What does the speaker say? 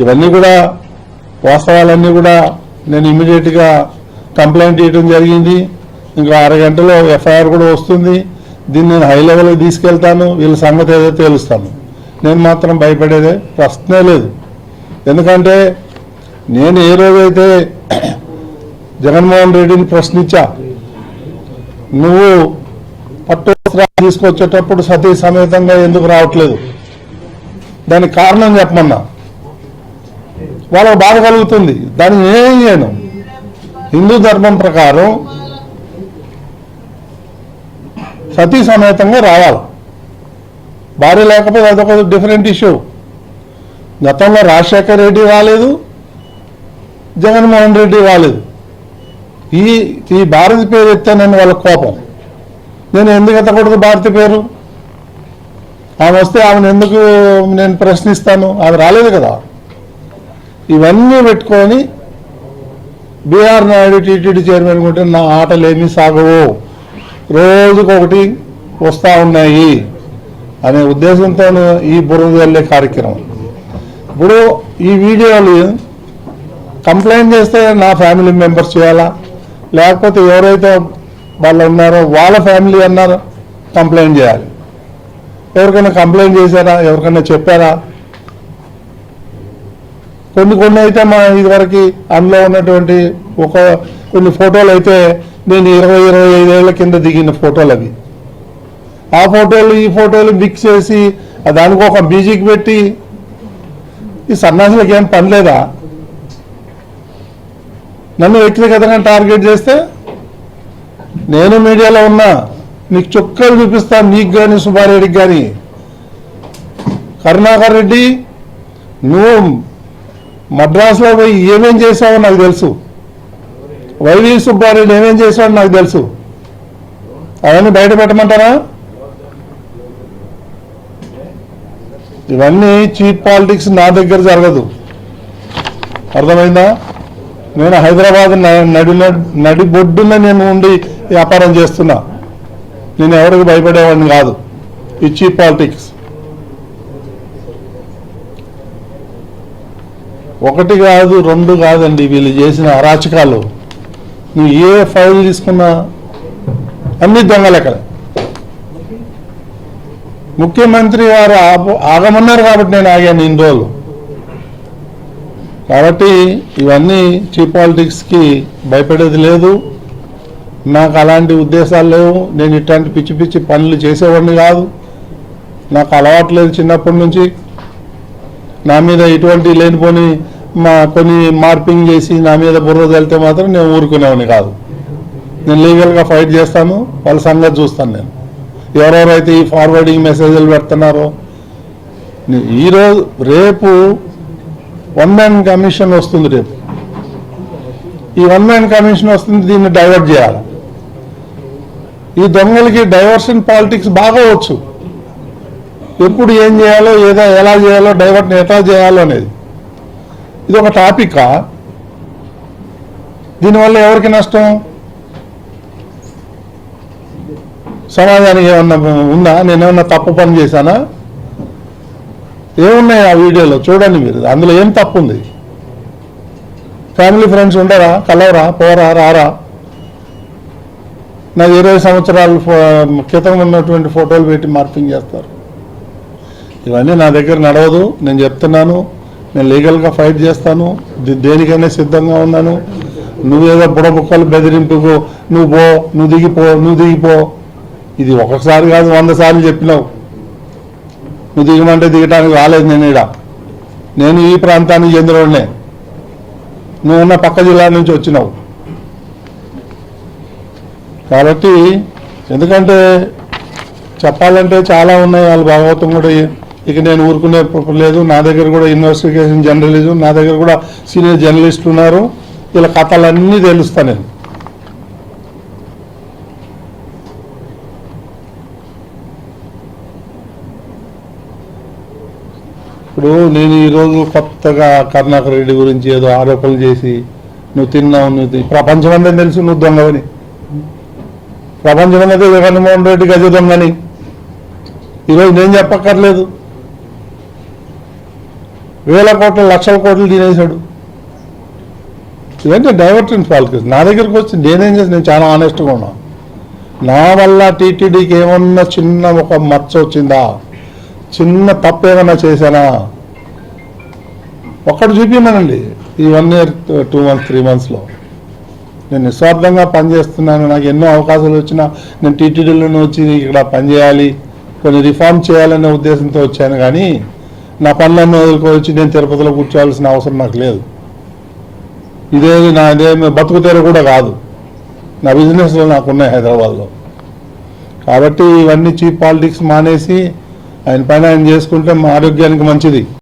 ఇవన్నీ కూడా వాస్తవాలన్నీ కూడా నేను ఇమ్మీడియట్గా కంప్లైంట్ చేయడం జరిగింది. ఇంకా అరగంటలో ఎఫ్ఐఆర్ కూడా వస్తుంది. దీన్ని నేను హై లెవెల్కి తీసుకెళ్తాను, వీళ్ళ సంగతి ఏదో తేలుస్తాను. నేను మాత్రం భయపడేదే ప్రశ్నే లేదు. ఎందుకంటే నేను ఏ రోజైతే జగన్మోహన్ రెడ్డిని ప్రశ్నించా, నువ్వు పట్టు తీసుకొచ్చేటప్పుడు సతీ సమేతంగా ఎందుకు రావట్లేదు, దానికి కారణం చెప్పమన్నా. వాళ్ళకు బాధ కలుగుతుంది. దాన్ని నేనేం చేయను. హిందూ ధర్మం ప్రకారం సతీ సమేతంగా రావాలి. భార్య లేకపోతే అదొక డిఫరెంట్ ఇష్యూ. గతంలో రాజశేఖర రెడ్డి రాలేదు, జగన్మోహన్ రెడ్డి రాలేదు. ఈ భారతి పేరు ఎత్తానని వాళ్ళ కోపం. నేను ఎందుకు ఎత్తకూడదు భారతి పేరు? ఆమె వస్తే ఆమెను ఎందుకు నేను ప్రశ్నిస్తాను? ఆమె రాలేదు కదా. ఇవన్నీ పెట్టుకొని బీఆర్ నాయుడు టీటీడీ చైర్మన్ ఉంటే నా ఆటలు ఏమీ సాగవు, రోజుకొకటి వస్తూ ఉన్నాయి అనే ఉద్దేశంతో ఈ బురద వెళ్ళే కార్యక్రమం. ఇప్పుడు ఈ వీడియోలు కంప్లైంట్ చేస్తే నా ఫ్యామిలీ మెంబర్స్ చేయాలా, లేకపోతే ఎవరైతే వాళ్ళు ఉన్నారో వాళ్ళ ఫ్యామిలీ అన్నారో కంప్లైంట్ చేయాలి. ఎవరికైనా కంప్లైంట్ చేశారా? ఎవరికైనా చెప్పారా? కొన్ని అయితే మా ఇదివరకు అందులో ఉన్నటువంటి కొన్ని ఫోటోలు అయితే నేను 20-25 ఏళ్ల కింద దిగిన ఫోటోలు అవి. ఆ ఫోటోలు ఈ ఫోటోలు మిక్స్ చేసి దానికి ఒక మ్యూజిక్ పెట్టి, ఈ సన్నాసులకు ఏం పని లేదా? నన్ను వ్యక్తిగతంగా టార్గెట్ చేస్తే నేను మీడియాలో ఉన్నా, నీకు చుక్కలు చూపిస్తాను, నీకు కానీ సుబ్బారెడ్డికి కానీ. కరుణాకర్ రెడ్డి, నువ్వు మద్రాసులో పోయి ఏమేం చేసావో నాకు తెలుసు. వైవి సుబ్బారెడ్డి ఏమేం చేశాడో నాకు తెలుసు. అవన్నీ బయట పెట్టమంటారా? ఇవన్నీ చీప్ పాలిటిక్స్ నా దగ్గర జరగదు. అర్థమైందా? నేను హైదరాబాద్ నడి బొడ్డున నేను ఉండి వ్యాపారం చేస్తున్నా. నేను ఎవరికి భయపడేవాడిని కాదు. ఈ చీప్ పాలిటిక్స్ ఒకటి కాదు, రెండు కాదండి వీళ్ళు చేసిన అరాచకాలు. నువ్వు ఏ ఫైల్ తీసుకున్నా అన్ని దొంగలెక్కడ. ముఖ్యమంత్రి గారు ఆగమన్నారు కాబట్టి నేను ఆగాను ఇన్ని రోజులు. కాబట్టి ఇవన్నీ చీప్ పాలిటిక్స్కి భయపడేది లేదు. నాకు అలాంటి ఉద్దేశాలు లేవు. నేను ఇట్లాంటి పిచ్చి పిచ్చి పనులు చేసేవాడిని కాదు. నాకు అలవాటు లేదు చిన్నప్పటి నుంచి. నా మీద ఇటువంటి లేనిపోని కొన్ని మార్పింగ్ చేసి నా మీద బుర్ర వెళ్తే మాత్రం నేను ఊరుకునేవాడిని కాదు. నేను లీగల్గా ఫైట్ చేస్తాను, వాళ్ళ సంగతి చూస్తాను. నేను ఎవరెవరైతే ఈ ఫార్వర్డింగ్ మెసేజ్లు పెడుతున్నారో, రేపు 1 man కమిషన్ వస్తుంది. రేపు ఈ 1 man కమిషన్ వస్తుంది. దీన్ని డైవర్ట్ చేయాలి. ఈ దొంగలకి డైవర్షన్ పాలిటిక్స్ బాగా వచ్చు. ఎప్పుడు ఏం చేయాలో, ఎలా చేయాలో, డైవర్ట్ ఎట్లా చేయాలో అనేది. ఇది ఒక టాపికా? దీనివల్ల ఎవరికి నష్టం? సమాజానికి ఏమన్నా ఉందా? నేనేమన్నా తప్పు పని చేశానా? ఏమున్నాయి ఆ వీడియోలో చూడండి మీరు. అందులో ఏం తప్పు ఉంది? ఫ్యామిలీ ఫ్రెండ్స్ ఉండరా? కలవరా? పోరా? రారా? నాకు 20 సంవత్సరాల క్రితం ఉన్నటువంటి ఫోటోలు పెట్టి మార్పింగ్ చేస్తారు. ఇవన్నీ నా దగ్గర నడవదు. నేను చెప్తున్నాను, నేను లీగల్గా ఫైట్ చేస్తాను. దేనికైనా సిద్ధంగా ఉన్నాను. నువ్వేదో బుడబుక్కలు బెదిరింపుకు నువ్వు దిగిపో. ఇది ఒకసారి కాదు, 100 సార్లు చెప్పినావు. నువ్వు దిగమంటే దిగటానికి రాలేదు. నేను ఈ ప్రాంతానికి చెందినోడ్నే. నువ్వు ఉన్న పక్క జిల్లా నుంచి వచ్చినావు. కాబట్టి ఎందుకంటే చెప్పాలంటే చాలా ఉన్నాయి. వాళ్ళు భాగవతం కూడా ఇక నేను ఊరుకునే లేదు. నా దగ్గర కూడా ఇన్వెస్టిగేషన్ జర్నలిజం, నా దగ్గర కూడా సీనియర్ జర్నలిస్టులు ఉన్నారు. ఇలా కథలన్నీ తెలుస్తా నేను. ఇప్పుడు నేను ఈరోజు కొత్తగా కరుణాకర్ రెడ్డి గురించి ఏదో ఆరోపణలు చేసి నువ్వు తిన్నావు, ప్రపంచమంతా తెలుసు నువ్వు దొంగవని. ప్రపంచమంతా జగన్మోహన్ రెడ్డి గజ దొంగని ఈరోజు నేను చెప్పక్కర్లేదు. వేల కోట్ల లక్షల కోట్లు తినేశాడు. ఇవన్నీ డైవర్టెన్స్ పాలిటిక్స్. నా దగ్గరకు వచ్చి నేనేం చేసి నేను చాలా ఆనెస్ట్గా ఉన్నా. నా వల్ల టీటీడీకి ఏమన్నా చిన్న ఒక మచ్చ వచ్చిందా, చిన్న తప్పు ఏమన్నా చేశానా ఒక్కటి చూపించమనండి. ఈ 1 year 2 months 3 monthsలో నేను నిస్వార్థంగా పనిచేస్తున్నాను. నాకు ఎన్నో అవకాశాలు వచ్చినా నేను టీటీడీలోనే వచ్చి ఇక్కడ పనిచేయాలి, కొన్ని రిఫార్మ్ చేయాలనే ఉద్దేశంతో వచ్చాను. కానీ నా పనులన్నీ వదులుకోవచ్చి నేను తిరుపతిలో కూర్చోవాల్సిన అవసరం నాకు లేదు. ఇదేమి బతుకు తెర కూడా కాదు. నా బిజినెస్లో నాకున్నాయి హైదరాబాద్లో. కాబట్టి ఇవన్నీ చీప్ పాలిటిక్స్ మానేసి ఆయన పైన ఆయన చేసుకుంటే మా ఆరోగ్యానికి మంచిది.